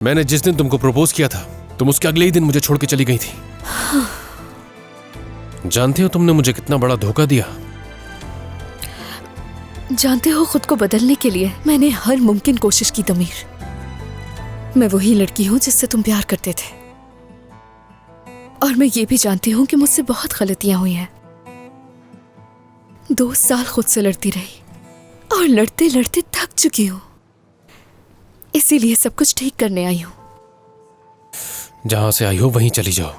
मैंने जिस दिन तुमको प्रपोज किया था, तुम उसके अगले ही दिन मुझे छोड़ के चली गई थी। जानते हो तुमने मुझे कितना बड़ा धोखा दिया? जानते हो, खुद को बदलने के लिए मैंने हर मुमकिन कोशिश की तमीर। मैं वही लड़की हूं जिससे तुम प्यार करते थे, और मैं ये भी जानती हूं कि मुझसे बहुत गलतियां हुई हैं। 2 साल खुद से लड़ती रही और लड़ते लड़ते थक चुकी हूं, इसीलिए सब कुछ ठीक करने आई हूं। जहां से आई हो वहीं चली जाओ।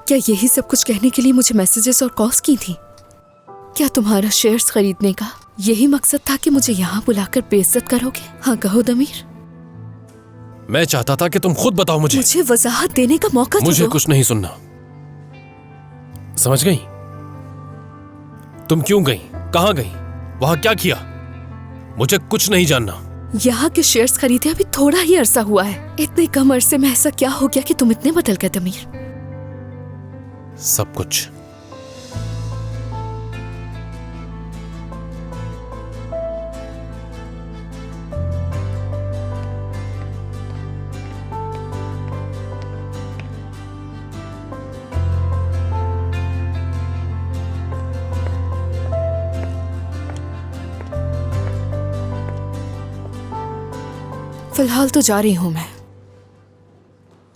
क्या यही सब कुछ कहने के लिए मुझे मैसेजेस और कॉल्स की थी? क्या तुम्हारा शेयर्स खरीदने का यही मकसद था कि मुझे यहाँ बुलाकर बेइज्जत करोगे? हाँ कहो दमीर। मैं चाहता था कि तुम खुद बताओ मुझे वजाहत देने का मौका मुझे दो। कुछ नहीं सुनना, समझ गई? तुम क्यों गई, कहां गई, वहां क्या किया? मुझे कुछ नहीं जानना। यहाँ के शेयर्स खरीदे अभी थोड़ा ही अरसा हुआ है। इतने कम अरसे में ऐसा क्या हो गया कि तुम इतने बदल गए दमीर? सब कुछ। फिलहाल तो जा रही हूं मैं,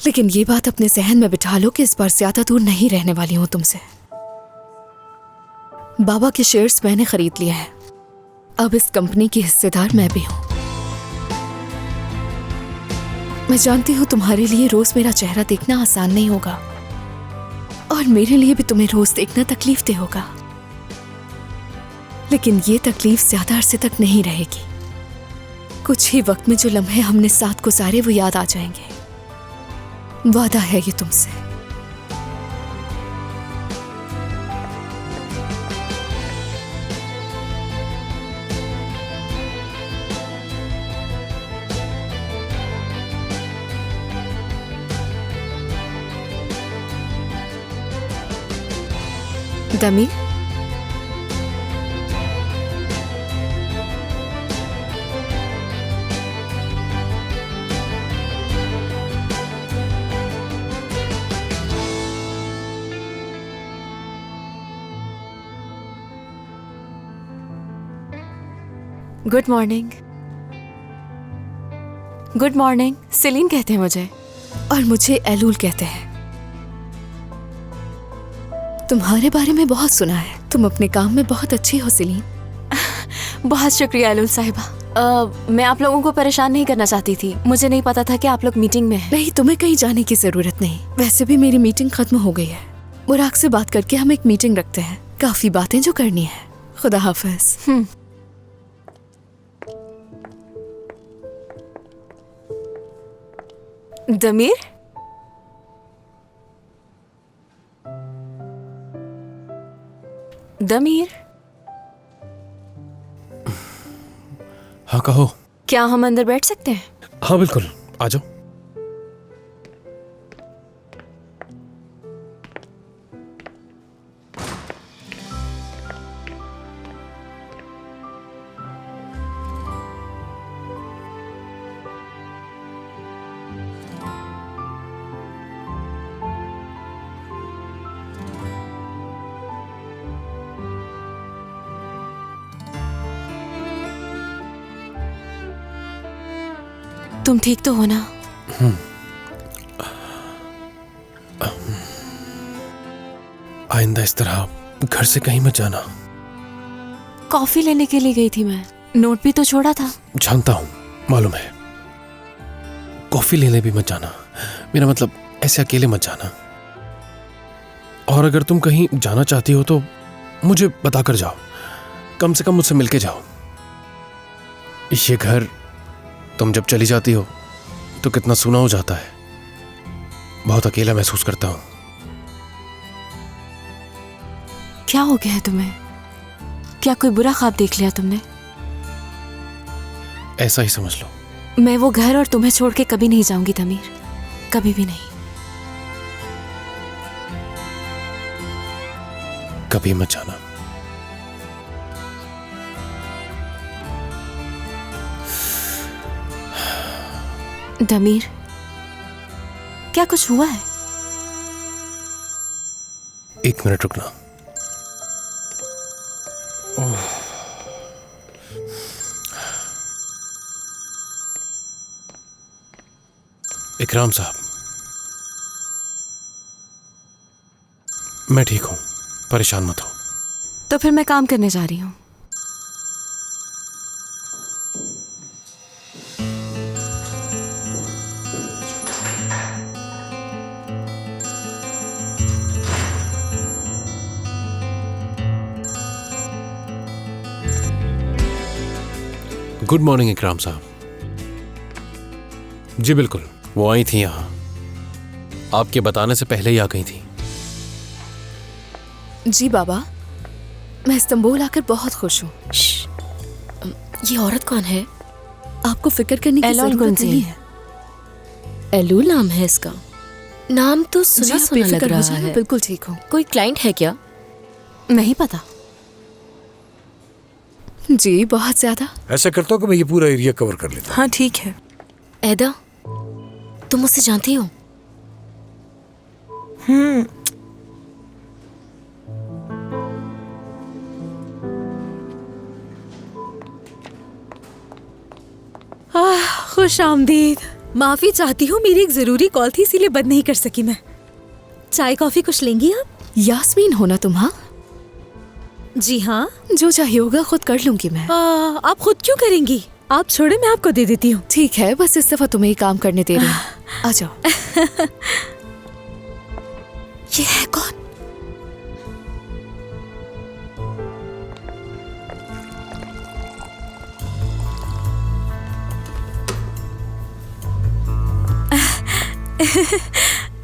लेकिन ये बात अपने जहन में बिठा लो कि इस बार ज्यादा दूर नहीं रहने वाली हूं तुमसे। बाबा के शेयर्स मैंने खरीद लिए हैं, अब इस कंपनी की हिस्सेदार मैं भी हूं। मैं जानती हूं तुम्हारे लिए रोज मेरा चेहरा देखना आसान नहीं होगा, और मेरे लिए भी तुम्हें रोज देखना तकलीफ दे होगा, लेकिन ये तकलीफ ज्यादा अरसे तक नहीं रहेगी। कुछ ही वक्त में जो लम्हे हमने साथ गुजारे वो याद आ जाएंगे। वादा है ये तुमसे। Damir, good morning. Good morning. Selin कहते हैं मुझे, और मुझे एलूल कहते हैं। तुम्हारे बारे में बहुत सुना है, तुम अपने काम में बहुत अच्छी हो सेलिन। बहुत शुक्रिया एलूल साहिबा। मैं आप लोगों को परेशान नहीं करना चाहती थी, मुझे नहीं पता था कि आप लोग मीटिंग में हैं। नहीं, तुम्हें कहीं जाने की जरूरत नहीं। वैसे भी मेरी मीटिंग खत्म हो गई है। बुराक से बात करके हम एक मीटिंग रखते हैं, काफी बातें जो करनी है। खुदा हाफिज। दमीर, दमीर, हाँ कहो। क्या हम अंदर बैठ सकते हैं? हाँ बिल्कुल, आ जाओ। तुम ठीक तो हो ना? आइंदा इस तरह घर से कहीं मत जाना। कॉफी लेने के लिए गई थी मैं, नोट भी तो छोड़ा था। जानता हूं, मालूम है। कॉफी लेने भी मत जाना, मेरा मतलब ऐसे अकेले मत जाना। और अगर तुम कहीं जाना चाहती हो तो मुझे बताकर जाओ, कम से कम मुझसे मिलके जाओ। ये घर तुम जब चली जाती हो तो कितना सूना हो जाता है, बहुत अकेला महसूस करता हूं। क्या हो गया है तुम्हें? क्या कोई बुरा ख्वाब देख लिया तुमने? ऐसा ही समझ लो। मैं वो घर और तुम्हें छोड़ के कभी नहीं जाऊंगी तमीर, कभी भी नहीं। कभी मत जाना। दमीर, क्या कुछ हुआ है? एक मिनट रुकना। इकराम साहब, मैं ठीक हूं, परेशान मत हो। तो फिर मैं काम करने जा रही हूँ। गुड मॉर्निंग इकराम साहब। जी बिल्कुल, वो आई थी यहाँ, आपके बताने से पहले ही आ गई थी। जी बाबा, मैं इस्तांबुल आकर बहुत खुश हूँ। ये औरत कौन है? आपको फिक्र करने की एलोल जरूरत गुंजील। नहीं है। एलूल नाम है इसका। नाम तो जी सुना आप सुना लग बेफिक्र हो रहा जाइए, है। बिल्कुल ठीक हूँ। कोई क्लाइंट है क्या? नहीं पता। जी बहुत ज्यादा। ऐसा करता हूँ कि मैं ये पूरा एरिया कवर कर लेता हूँ। हाँ ठीक है। एदा, तुम मुझसे जानती हो? खुश आमदीद। माफी चाहती हूँ, मेरी एक जरूरी कॉल थी इसीलिए बंद नहीं कर सकी मैं। चाय कॉफी कुछ लेंगी आप? यास्मीन हो ना तुम? हाँ, जी हाँ। जो चाहिए होगा खुद कर लूंगी मैं। आप खुद क्यों करेंगी? आप छोड़े, मैं आपको दे देती हूँ। ठीक है, बस इस दफा तुम्हें ही काम करने दे रही हूँ। आ जाओ। ये है कौन?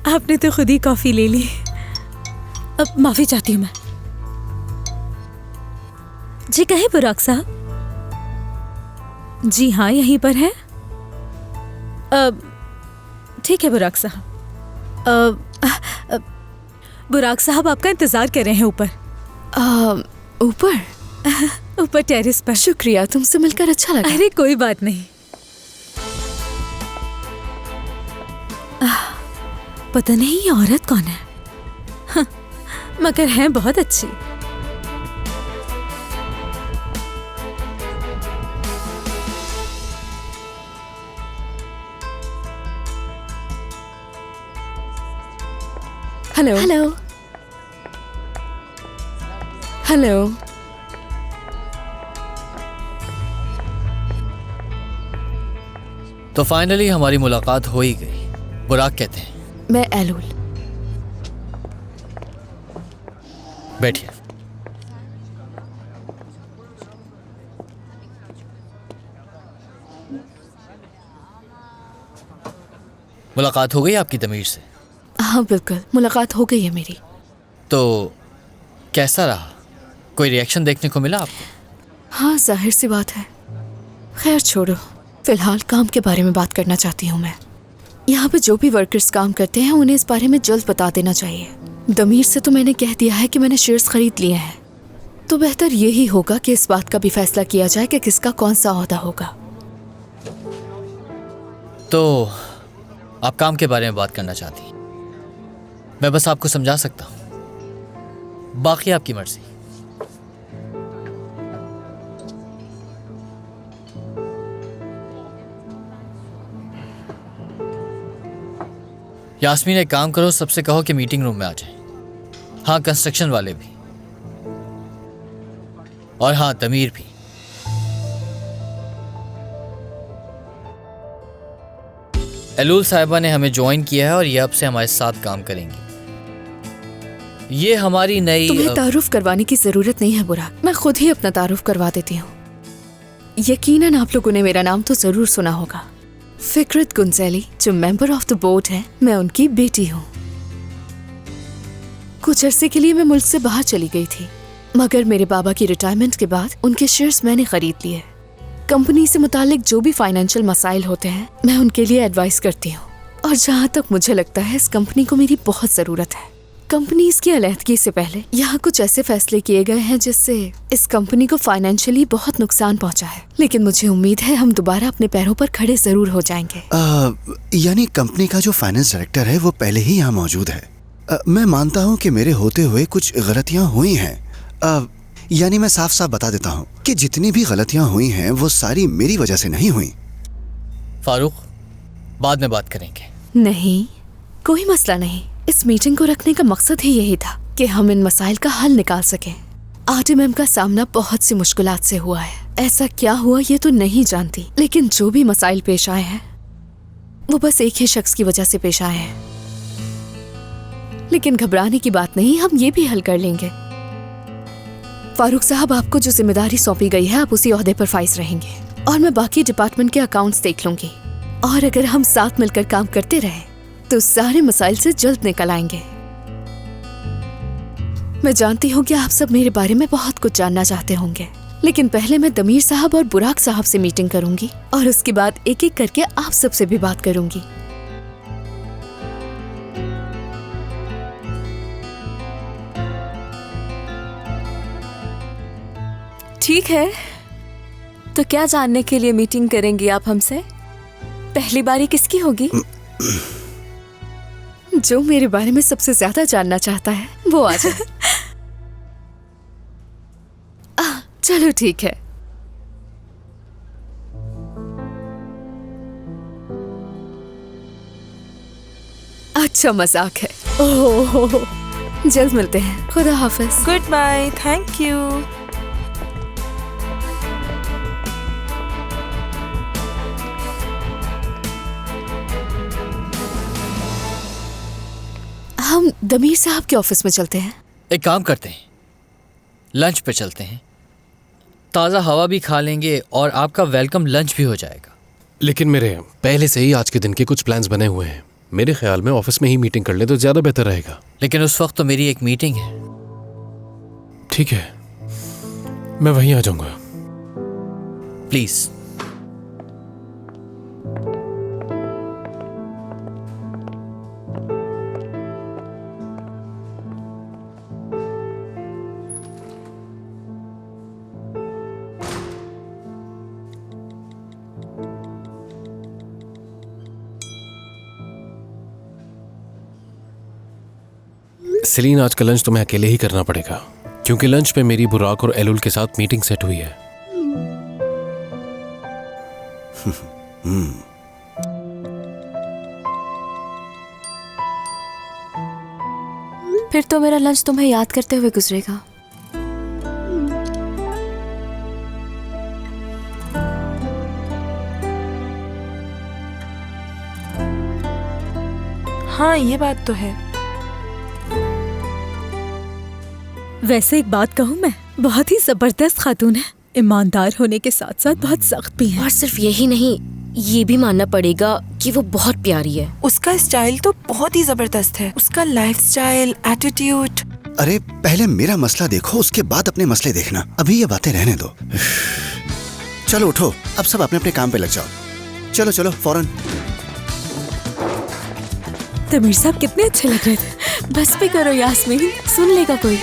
आपने तो खुद ही कॉफी ले ली। अब माफी चाहती हूँ मैं। जी कहे बुराक साहब? जी हाँ, यहीं पर है। ठीक है बुराक साहब। बुराक साहब आपका इंतजार कर रहे हैं ऊपर। ऊपर? ऊपर टेरेस पर। शुक्रिया, तुमसे मिलकर अच्छा लगा। अरे कोई बात नहीं। पता नहीं ये औरत कौन है, हाँ, मगर है बहुत अच्छी। Hello hello. हेलो। तो फाइनली हमारी मुलाकात हो ही गई। बुराक कहते हैं। मैं एलूल। बैठिए। मुलाकात हो गई आपकी दमीर से? हाँ बिल्कुल, मुलाकात हो गई है मेरी। तो कैसा रहा? कोई रिएक्शन देखने को मिला आपको? हाँ जाहिर सी बात है। खैर छोड़ो, फिलहाल काम के बारे में बात करना चाहती हूँ मैं। यहाँ पे जो भी वर्कर्स काम करते हैं उन्हें इस बारे में जल्द बता देना चाहिए। दमीर से तो मैंने कह दिया है कि मैंने शेयर्स खरीद लिए हैं, तो बेहतर यही होगा कि इस बात का भी फैसला किया जाए कि किसका कौन सा ओहदा होगा। तो आप काम के बारे में बात करना चाहती हैं, मैं बस आपको समझा सकता हूँ, बाकी आपकी मर्जी। यास्मीन एक काम करो, सबसे कहो कि मीटिंग रूम में आ जाए। हाँ, कंस्ट्रक्शन वाले भी, और हाँ दमीर भी। एलूल साहिबा ने हमें ज्वाइन किया है और ये अब से हमारे साथ काम करेंगी। ये हमारी नई तुम्हें तारुफ करवाने की जरूरत नहीं है बुराक, मैं खुद ही अपना तारुफ करवा देती हूँ। यकीनन आप लोगों ने मेरा नाम तो जरूर सुना होगा, फिक्रत गुंजैली, जो मेंबर ऑफ द बोर्ड है। मैं उनकी बेटी हूँ। कुछ अरसे के लिए मैं मुल्क से बाहर चली गई थी, मगर मेरे बाबा की रिटायरमेंट के बाद उनके शेयर्स मैंने खरीद लिए। कंपनी से मुतालिक जो भी फाइनेंशियल मसाइल होते हैं मैं उनके लिए एडवाइस करती हूँ, और जहाँ तक मुझे लगता है इस कंपनी को मेरी बहुत ज़रूरत है। कंपनीज की अलहदगी से पहले यहाँ कुछ ऐसे फैसले किए गए हैं जिससे इस कंपनी को फाइनेंशियली बहुत नुकसान पहुँचा है, लेकिन मुझे उम्मीद है हम दोबारा अपने पैरों पर खड़े जरूर हो जाएंगे। यानी कंपनी का जो फाइनेंस डायरेक्टर है वो पहले ही यहाँ मौजूद है। मैं मानता हूँ कि मेरे होते हुए कुछ गलतियाँ हुई हैं। यानी मैं साफ साफ बता देता हूँ कि जितनी भी गलतियाँ हुई हैं वो सारी मेरी वजह से नहीं हुई। फारूक, बाद में बात करेंगे। नहीं, कोई मसला नहीं। इस मीटिंग को रखने का मकसद ही यही था कि हम इन मसाइल का हल निकाल सकें। आरटीएम का सामना बहुत सी मुश्किलात से हुआ है। ऐसा क्या हुआ ये तो नहीं जानती, लेकिन जो भी मसाइल पेश आए हैं वो बस एक ही शख्स की वजह से पेश आए हैं। लेकिन घबराने की बात नहीं, हम ये भी हल कर लेंगे। फारूक साहब, आपको जो जिम्मेदारी सौंपी गई है आप उसी ओहदे पर फाइज रहेंगे और मैं बाकी डिपार्टमेंट के अकाउंट्स देख लूंगी। और अगर हम साथ मिलकर काम करते रहे तो सारे मसाइल से जल्द निकल आएंगे। मैं जानती हूँ कि आप सब मेरे बारे में बहुत कुछ जानना चाहते होंगे, लेकिन पहले मैं दमीर साहब और बुराक साहब से मीटिंग करूंगी और उसके बाद एक एक करके आप सबसे भी बात करूंगी। ठीक है, तो क्या जानने के लिए मीटिंग करेंगी आप हमसे? पहली बारी किसकी होगी? जो मेरे बारे में सबसे ज्यादा जानना चाहता है वो आ जाए। चलो ठीक है। अच्छा मजाक है। ओह, जल्द मिलते हैं। खुदा हाफिज। Good bye. Thank you. हम दमीर साहब के ऑफिस में चलते हैं। एक काम करते हैं, लंच पे चलते हैं। ताज़ा हवा भी खा लेंगे और आपका वेलकम लंच भी हो जाएगा। लेकिन मेरे पहले से ही आज के दिन के कुछ प्लान्स बने हुए हैं। मेरे ख्याल में ऑफिस में ही मीटिंग कर ले तो ज्यादा बेहतर रहेगा। लेकिन उस वक्त तो मेरी एक मीटिंग है। ठीक है, मैं वहीं आ जाऊंगा। प्लीज। सेलीन, आज का लंच तुम्हें अकेले ही करना पड़ेगा क्योंकि लंच पे मेरी बुराक और एलुल के साथ मीटिंग सेट हुई है। फिर तो मेरा लंच तुम्हें याद करते हुए गुजरेगा। हाँ, ये बात तो है। वैसे एक बात कहूँ मैं, बहुत ही जबरदस्त खातून है। ईमानदार होने के साथ साथ बहुत सख्त भी है। और सिर्फ यही नहीं, ये भी मानना पड़ेगा कि वो बहुत प्यारी है। उसका स्टाइल तो बहुत ही जबरदस्त है। उसका लाइफस्टाइल, एटीट्यूड। अरे पहले मेरा मसला देखो, उसके बाद अपने मसले देखना। अभी ये बातें रहने दो। चलो उठो, अब सब अपने अपने काम पे लग जाओ। चलो चलो फौरन। तमीर साहब कितने अच्छे लग रहे थे। बस भी करो यास्मीन, सुन लेगा कोई।